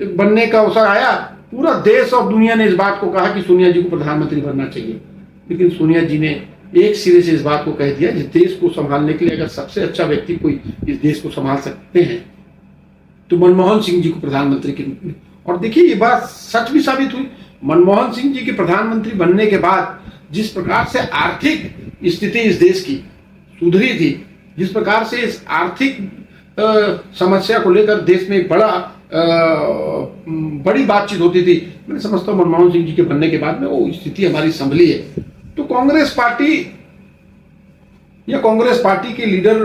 बनने का अवसर आया, पूरा देश और दुनिया ने इस बात को कहा कि सोनिया जी को प्रधानमंत्री बनना चाहिए। लेकिन सोनिया जी ने एक सिरे से इस बात को कह दिया, जिस देश को संभालने के लिए अगर सबसे अच्छा व्यक्ति कोई इस देश को संभाल सकते हैं तो मनमोहन सिंह जी को प्रधानमंत्री के रूप में। और देखिए, ये बात सच भी साबित हुई। मनमोहन सिंह जी के प्रधानमंत्री बनने के बाद जिस प्रकार से आर्थिक स्थिति इस देश की सुधरी थी, जिस प्रकार से इस आर्थिक समस्या को लेकर देश में बड़ी बातचीत होती थी, मैं समझता हूँ मनमोहन सिंह जी के बनने के बाद में वो स्थिति हमारी संभली है। तो कांग्रेस पार्टी या कांग्रेस पार्टी के लीडर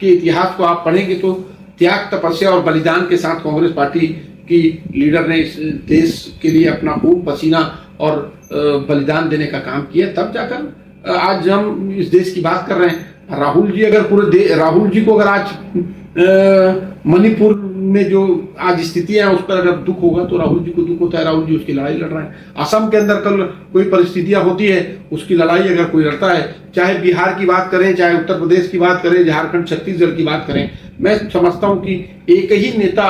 के इतिहास को आप पढ़ेंगे तो त्याग, तपस्या और बलिदान के साथ कांग्रेस पार्टी की लीडर ने इस देश के लिए अपना खून, पसीना और बलिदान देने का काम किया। तब जाकर आज हम इस देश की बात कर रहे हैं। राहुल जी को अगर आज मणिपुर में जो आज स्थितियां हैं उस पर अगर दुख होगा तो राहुल जी को दुख होता है। राहुल जी उसकी लड़ाई लड़ रहे हैं। असम के अंदर कल कोई परिस्थितियां होती है, उसकी लड़ाई अगर कोई लड़ता है, चाहे बिहार की बात करें, चाहे उत्तर प्रदेश की बात करें, झारखंड, छत्तीसगढ़ की बात करें, मैं समझता हूं कि एक ही नेता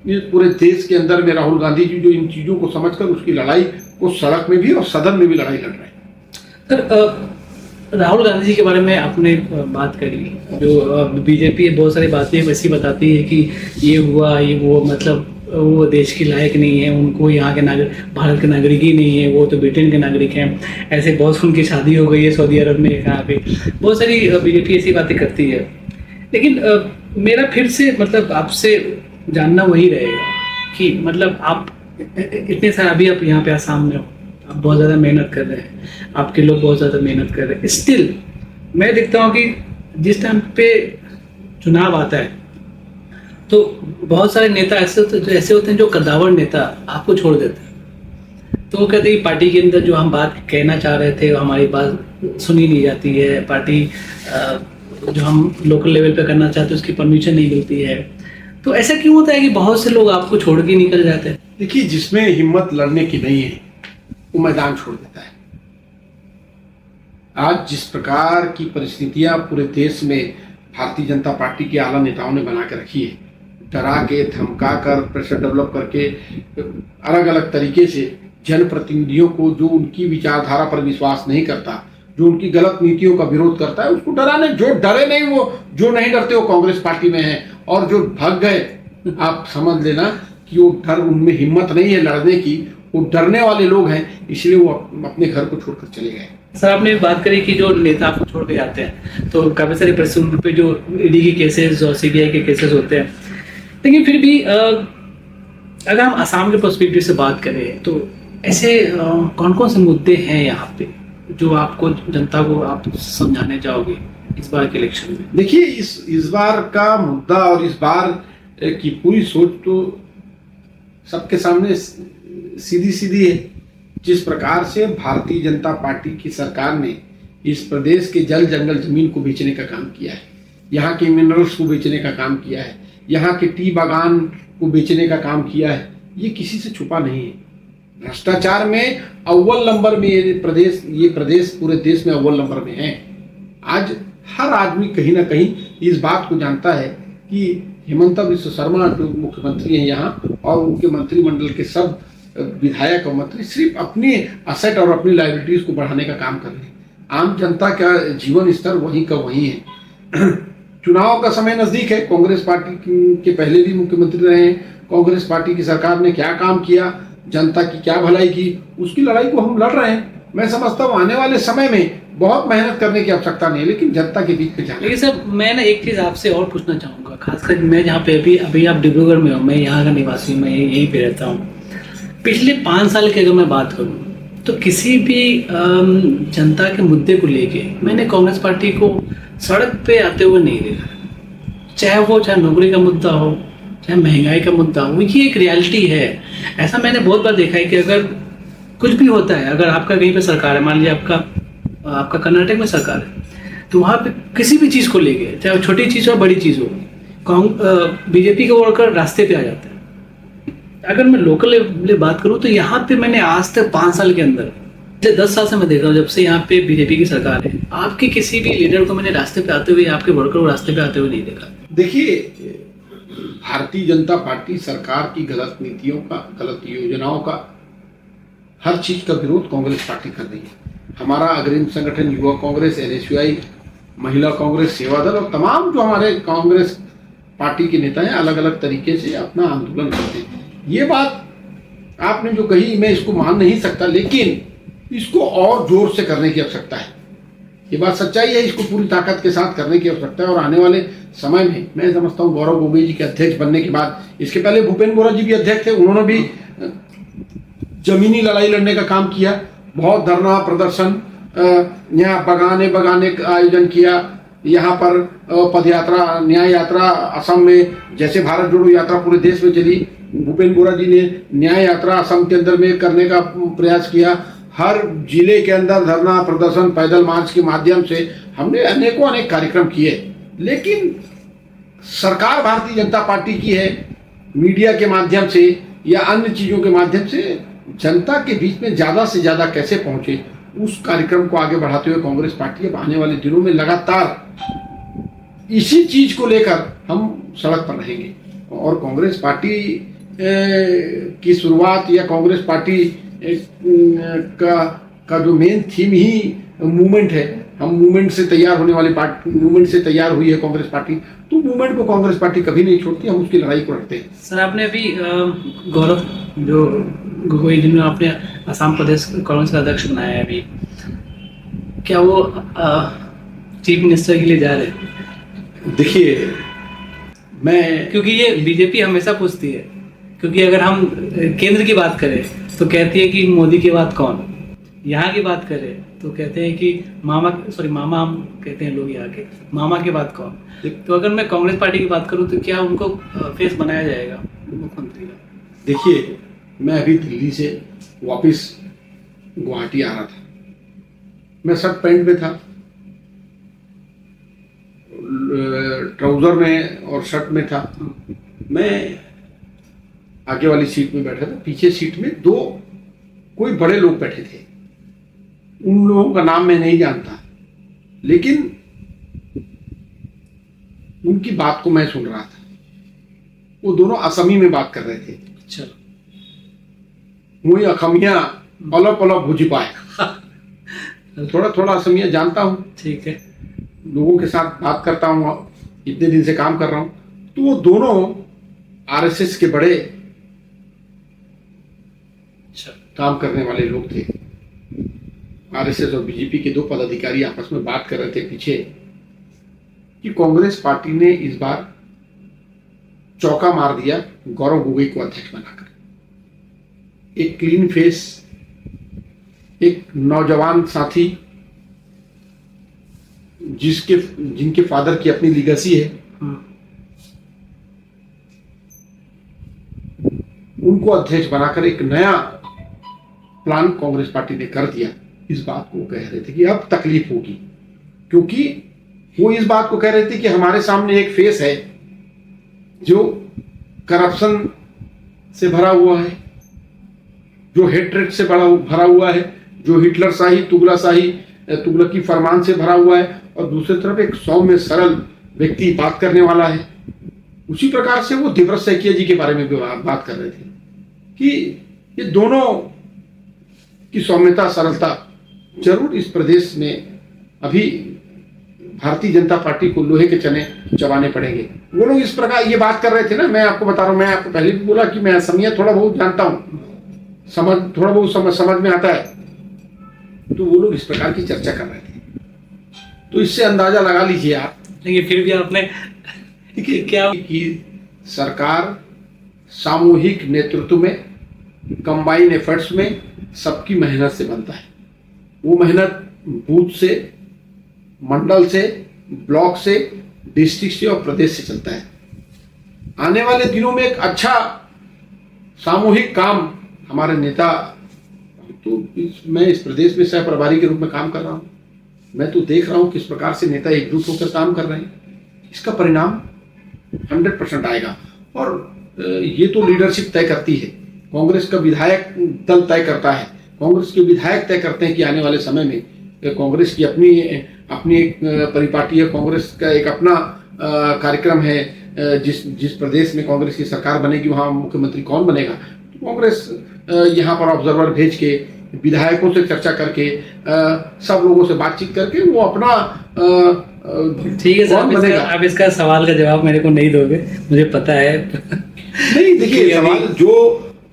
पूरे देश के अंदर में, राहुल गांधी जी, जो इन चीजों को समझकर उसकी लड़ाई को सड़क में भी और सदन में भी लड़ाई लड़ रहे हैं। सर, राहुल गांधी जी के बारे में आपने बात करी, जो बीजेपी बहुत सारी बातें वैसी बताती है कि ये हुआ, मतलब वो देश के लायक नहीं है, उनको यहाँ के नागरिक, भारत के नागरिक ही नहीं है, वो तो ब्रिटेन के नागरिक हैं, ऐसे बहुत उनकी शादी हो गई है सऊदी अरब में, यहाँ पे बहुत सारी बीजेपी ऐसी बातें करती है। लेकिन मेरा फिर से मतलब आपसे जानना वही रहेगा कि मतलब आप इतने सारे, अभी आप यहाँ पे आसाम में हो, आप बहुत ज़्यादा मेहनत कर रहे हैं, आपके लोग बहुत ज़्यादा मेहनत कर रहे हैं, स्टिल मैं देखता हूँ कि जिस टाइम पे चुनाव आता है तो बहुत सारे नेता ऐसे होते हैं जो कद्दावर नेता आपको छोड़ देते हैं। तो वो कहते हैं कि पार्टी के अंदर जो हम बात कहना चाह रहे थे हमारी बात सुनी नहीं जाती है, पार्टी जो हम लोकल लेवल पे करना चाहते हैं उसकी परमिशन नहीं मिलती है। तो ऐसा क्यों होता है कि बहुत से लोग आपको छोड़ के निकल जाते हैं? देखिए, जिसमें हिम्मत लड़ने की नहीं है वो मैदान छोड़ देता है। आज जिस प्रकार की परिस्थितियां पूरे देश में भारतीय जनता पार्टी के आला नेताओं ने बना के रखी है, डरा के, धमका कर, प्रेशर डेवलप करके, अलग अलग तरीके से जनप्रतिनिधियों को जो उनकी विचारधारा पर विश्वास नहीं करता, जो उनकी गलत नीतियों का विरोध करता है, उसको डराने, जो डरे नहीं वो, जो नहीं डरते वो कांग्रेस पार्टी में है, और जो भाग गए आप समझ लेना कि वो डर, उनमें हिम्मत नहीं है लड़ने की, वो डरने वाले लोग हैं, इसलिए वो अपने घर को छोड़कर चले गए। सर, आपने बात करी कि जो नेता आपको छोड़ के जाते हैं तो काफ़ी सारी परिस्थितियों पे जो ईडी के केसेस और सीबीआई के केसेस होते हैं, लेकिन फिर भी अगर हम असम के पर्सपेक्टिव से बात करें तो ऐसे कौन कौन से मुद्दे हैं यहाँ पे जो आपको, जनता को आप समझाने जाओगे इस बार के इलेक्शन में? देखिए, इस बार का मुद्दा और इस बार की पूरी सोच तो सबके सामने सीधी सीधी है। जिस प्रकार से भारतीय जनता पार्टी की सरकार ने इस प्रदेश के जल जंगल जमीन को बेचने का काम किया है, यहाँ के मिनरल्स को बेचने का काम किया है, यहाँ के टी बागान को बेचने का काम किया है, ये किसी से छुपा नहीं है। भ्रष्टाचार में अव्वल नंबर में ये प्रदेश पूरे देश में अव्वल नंबर में है। आज हर आदमी कहीं ना कहीं इस बात को जानता है कि हिमंता बिस्वा शर्मा जो मुख्यमंत्री हैं यहाँ, और उनके मंत्रिमंडल के सब विधायक और मंत्री सिर्फ अपनी असेट और अपनी लाइबिलिटीज को बढ़ाने का काम कर रहे हैं। आम जनता का जीवन स्तर वहीं का वहीं है। चुनाव का समय नजदीक है, कांग्रेस पार्टी के पहले भी मुख्यमंत्री रहे हैं, कांग्रेस पार्टी की सरकार ने क्या काम किया, जनता की क्या भलाई की, उसकी लड़ाई को हम लड़ रहे हैं। मैं समझता हूँ आने वाले समय में बहुत मेहनत करने की आवश्यकता नहीं है, लेकिन जनता के बीच में जाना। लेकिन सर, मैं ना एक चीज़ आपसे और पूछना चाहूँगा, खासकर मैं जहाँ पे अभी आप डिब्रूगढ़ में हो, मैं यहाँ का निवासी, मैं यहीं पे रहता हूँ। पिछले 5 साल की अगर मैं बात करूँ तो किसी भी जनता के मुद्दे को लेके मैंने कांग्रेस पार्टी को सड़क पे आते हुए नहीं देखा। चाहे नौकरी का मुद्दा हो, चाहे महंगाई का मुद्दा हो, ये एक रियलिटी है। ऐसा मैंने बहुत बार देखा है कि अगर कुछ भी होता है, अगर आपका कहीं पे सरकार है, मान लीजिए आपका कर्नाटक में सरकार है, तो वहाँ पे किसी भी चीज़ को लेके, चाहे छोटी चीज़ हो बड़ी चीज़ हो, बीजेपी के वर्कर रास्ते पे आ जाते हैं। अगर मैं लोकल लेवल बात करूँ तो यहाँ पे मैंने आज तक 5 साल के अंदर, 10 साल से मैं देख रहा हूँ जब से यहाँ पे बीजेपी की सरकार है, आपके किसी भी लीडर को मैंने रास्ते पे आते हुए, आपके वर्कर को रास्ते पे आते हुए नहीं देखा। देखिए, भारतीय जनता पार्टी सरकार की गलत नीतियों का, गलत योजनाओं का, हर चीज का विरोध कांग्रेस पार्टी कर रही है। हमारा अग्रिम संगठन युवा कांग्रेस, NSUI, महिला कांग्रेस, सेवा दल और तमाम जो हमारे कांग्रेस पार्टी के नेता हैं अलग अलग तरीके से अपना आंदोलन करते हैं। ये बात आपने जो कही मैं इसको मान नहीं सकता, लेकिन इसको और जोर से करने की आवश्यकता है। ये बात सच्चाई है, इसको पूरी ताकत के साथ करने की आवश्यकता है। और आने वाले समय में मैं समझता हूँ गौरव गोगोई जी के अध्यक्ष बनने के बाद, इसके पहले भूपेन बोरा जी भी अध्यक्ष थे, उन्होंने भी जमीनी लड़ाई लड़ने का काम किया, बहुत धरना प्रदर्शन, यहाँ बगाने का आयोजन किया, यहाँ पर पदयात्रा, न्याय यात्रा असम में, जैसे भारत जोड़ो यात्रा पूरे देश में चली, भूपेन बोरा जी ने न्याय यात्रा असम के अंदर में करने का प्रयास किया। हर जिले के अंदर धरना प्रदर्शन, पैदल मार्च के माध्यम से हमने अनेक कार्यक्रम किए, लेकिन सरकार भारतीय जनता पार्टी की है। मीडिया के माध्यम से या अन्य चीजों के माध्यम से जनता के बीच में ज्यादा से ज्यादा कैसे पहुंचे, उस कार्यक्रम को आगे बढ़ाते हुए कांग्रेस पार्टी अब आने वाले दिनों में लगातार इसी चीज को लेकर हम सड़क पर रहेंगे। और कांग्रेस पार्टी की शुरुआत या कांग्रेस पार्टी का जो मेन थीम ही मूवमेंट है, हम मूवमेंट से तैयार होने वाली पार्टी, मूवमेंट से तैयार हुई है कांग्रेस पार्टी, तो मूवमेंट को कांग्रेस पार्टी कभी नहीं छोड़ती, हम उसकी लड़ाई को लड़ते हैं। सर आपने अभी गौरव जो गोगोई जिन्हें आपने असम प्रदेश कांग्रेस का अध्यक्ष बनाया है अभी, क्या वो चीफ मिनिस्टर के लिए जा रहे हैं? देखिए, मैं क्योंकि ये बीजेपी हमेशा पूछती है, क्योंकि अगर हम केंद्र की बात करें तो कहती है कि मोदी के बाद कौन, यहाँ की बात करें तो कहते हैं कि मामा हम कहते हैं लोग यहाँ के, मामा के बाद कौन। तो अगर मैं कांग्रेस पार्टी की बात करूँ तो क्या उनको फेस बनाया जाएगा मुख्यमंत्री का? देखिए, मैं अभी दिल्ली से वापस गुवाहाटी आ रहा था, मैं शर्ट पैंट में था, ट्राउजर में और शर्ट में था। मैं आगे वाली सीट में बैठा था, पीछे सीट में दो कोई बड़े लोग बैठे थे, उन लोगों का नाम मैं नहीं जानता, लेकिन उनकी बात को मैं सुन रहा था। वो दोनों असमी में बात कर रहे थे। अच्छा, मुझे अखमिया पलो पलो भुज पाए, थोड़ा थोड़ा असमिया जानता हूँ, ठीक है, लोगों के साथ बात करता हूँ, इतने दिन से काम कर रहा हूँ। तो वो दोनों आरएसएस के बड़े अच्छा, काम करने वाले लोग थे। आरएसएस और बीजेपी के दो पदाधिकारी आपस में बात कर रहे थे पीछे कि कांग्रेस पार्टी ने इस बार चौका मार दिया गौरव गोगोई को अध्यक्ष बनाकर। एक क्लीन फेस, एक नौजवान साथी जिनके फादर की अपनी लीगेसी है, उनको अध्यक्ष बनाकर एक नया प्लान कांग्रेस पार्टी ने कर दिया। इस बात को कह रहे थे कि अब तकलीफ होगी, क्योंकि वो इस बात को कह रहे थे कि हमारे सामने एक फेस है जो करप्शन से भरा हुआ है, जो हेट्रेड से भरा हुआ है, जो हिटलर शाही तुगलकी फरमान से भरा हुआ है, और दूसरी तरफ एक सौम्य सरल व्यक्ति बात करने वाला है। उसी प्रकार से वो दिव्रत सैकिया जी के बारे में भी बात कर रहे थे कि ये दोनों की सौम्यता, सरलता जरूर इस प्रदेश में अभी भारतीय जनता पार्टी को लोहे के चने चबाने पड़ेंगे। वो लोग इस प्रकार ये बात कर रहे थे ना। मैं आपको बता रहा हूँ, मैं आपको पहले भी बोला कि मैं असमिया थोड़ा बहुत जानता हूँ, थोड़ा बहुत समझ में आता है। तो वो लोग इस प्रकार की चर्चा कर रहे थे, तो इससे अंदाजा लगा लीजिए आप। लेकिन फिर भी आपने क्या कि सरकार सामूहिक नेतृत्व में, कंबाइन एफर्ट्स में, सबकी मेहनत से बनता है। वो मेहनत बूथ से, मंडल से, ब्लॉक से, डिस्ट्रिक्ट से और प्रदेश से चलता है। आने वाले दिनों में एक अच्छा सामूहिक काम हमारे नेता, तो मैं इस प्रदेश में सह प्रभारी के रूप में काम कर रहा हूँ, मैं तो देख रहा हूँ किस प्रकार से नेता एकजुट होकर काम कर रहे हैं। इसका परिणाम 100% आएगा। और ये तो लीडरशिप तय करती है, कांग्रेस का विधायक दल तय करता है, कांग्रेस के विधायक तय करते हैं कि आने वाले समय में कांग्रेस की अपनी एक परिपाटी है, कांग्रेस का एक अपना कार्यक्रम है। जिस प्रदेश में कांग्रेस की सरकार बनेगी वहाँ मुख्यमंत्री कौन बनेगा, तो कांग्रेस यहाँ पर ऑब्जर्वर भेज के, विधायकों से चर्चा करके, सब लोगों से बातचीत करके वो अपना ठीक है सर, आप इसका सवाल का जवाब मेरे को नहीं दोगे, मुझे पता है। नहीं, देखिए,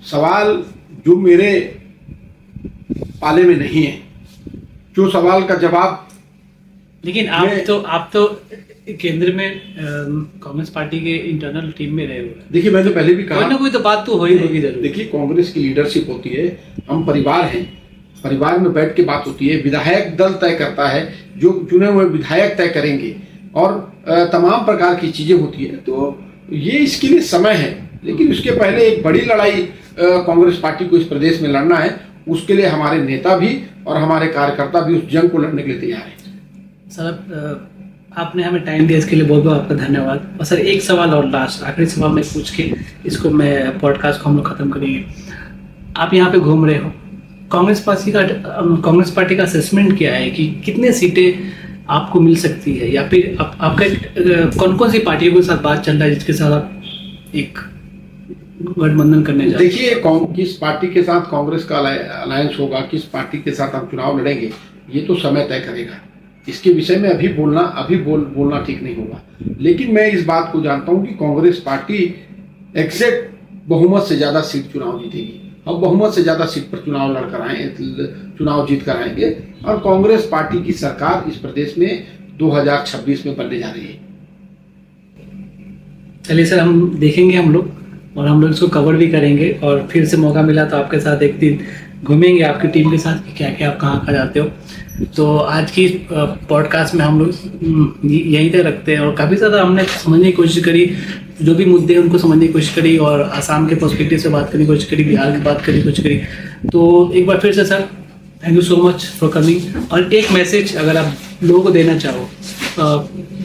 सवाल जो मेरे पाले में नहीं है, जो सवाल का जवाब, लेकिन आप तो केंद्र में कांग्रेस पार्टी के इंटरनल टीम में रहे हुए। देखिए, मैंने पहले भी कहा, कोई ना कोई तो बात तो होगी जरूर। देखिए, कांग्रेस की लीडरशिप होती है, हम परिवार हैं, परिवार में बैठ के बात होती है, विधायक दल तय करता है, जो चुने हुए विधायक तय करेंगे, और तमाम प्रकार की चीजें होती है। तो ये इसके लिए समय है, लेकिन उसके पहले एक बड़ी लड़ाई कांग्रेस पार्टी को इस प्रदेश में लड़ना है। उसके लिए हमारे नेता भी और हमारे कार्यकर्ता भी उस जंग को लड़ने के लिए तैयार है। सर, आपने हमें टाइम दिया, इसके लिए बहुत बहुत आपका धन्यवाद। और सर, एक सवाल और लास्ट आखिरी सवाल मैं पूछ के इसको मैं पॉडकास्ट को हम लोग खत्म करेंगे। आप यहाँ पे घूम रहे हो, कांग्रेस पार्टी का असेसमेंट क्या है कि कितने सीटें आपको मिल सकती है, या फिर आपका कौन कौन सी पार्टियों के साथ बात चल रहा है जिसके साथ आप एक गठबंधन करने जा रहे हैं? देखिए, किस पार्टी के साथ कांग्रेस का अलायंस होगा, किस पार्टी के साथ हम चुनाव लड़ेंगे, ये तो समय तय करेगा। इसके विषय में अभी बोलना ठीक नहीं होगा। लेकिन मैं इस बात को जानता हूं कि कांग्रेस पार्टी एग्जैक्ट बहुमत से ज्यादा सीट चुनाव जीतेगी। अब बहुमत से ज्यादा सीट पर चुनाव जीत कर आएंगे और कांग्रेस पार्टी की सरकार इस प्रदेश में 2026 में बनने जा रही है। चलिए सर, हम देखेंगे हम लोग, और हम लोग इसको कवर भी करेंगे, और फिर से मौका मिला तो आपके साथ एक दिन घूमेंगे आपकी टीम के साथ कि क्या क्या आप कहाँ जाते हो। तो आज की पॉडकास्ट में हम लोग यहीं तक रखते हैं, और काफ़ी ज़्यादा हमने समझने की कोशिश करी, जो भी मुद्दे हैं उनको समझने की कोशिश करी, और आसाम के पर्सपेक्टिव से बात करने की कोशिश करी, बिहार की बात करने की कोशिश करी। तो एक बार फिर से sir, thank you so much for coming. और एक मैसेज अगर आप लोगों को देना चाहो,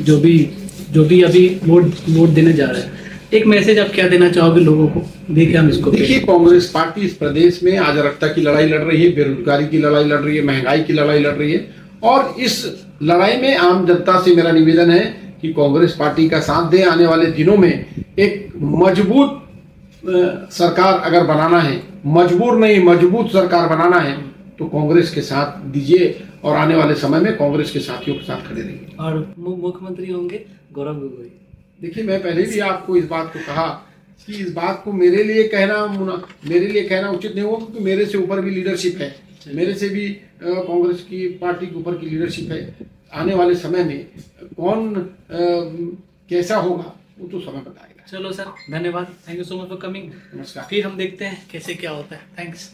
जो भी अभी वोट देने जा रहे हैं, एक मैसेज आप क्या देना चाहोगे लोगों को? देखिए हम इसको, देखिए, कांग्रेस पार्टी इस प्रदेश में अराजकता की लड़ाई लड़ रही है, बेरोजगारी की लड़ाई लड़ रही है, महंगाई की लड़ाई लड़ रही है, और इस लड़ाई में आम जनता से मेरा निवेदन है कि कांग्रेस पार्टी का साथ दे। आने वाले दिनों में एक मजबूत सरकार अगर बनाना है, मजबूर नहीं मजबूत सरकार बनाना है, तो कांग्रेस के साथ दीजिए, और आने वाले समय में कांग्रेस के साथियों के साथ खड़े रहिए। और मुख्यमंत्री होंगे गौरव गोगोई। देखिए, मैं पहले भी आपको इस बात को कहा कि इस बात को मेरे लिए कहना उचित नहीं होगा, क्योंकि मेरे से ऊपर भी लीडरशिप है, मेरे से भी कांग्रेस की पार्टी के ऊपर की लीडरशिप है। आने वाले समय में कौन कैसा होगा वो तो समय बताएगा। चलो सर, धन्यवाद, thank you so much for coming. नमस्कार। फिर हम देखते हैं कैसे क्या होता है। थैंक्स।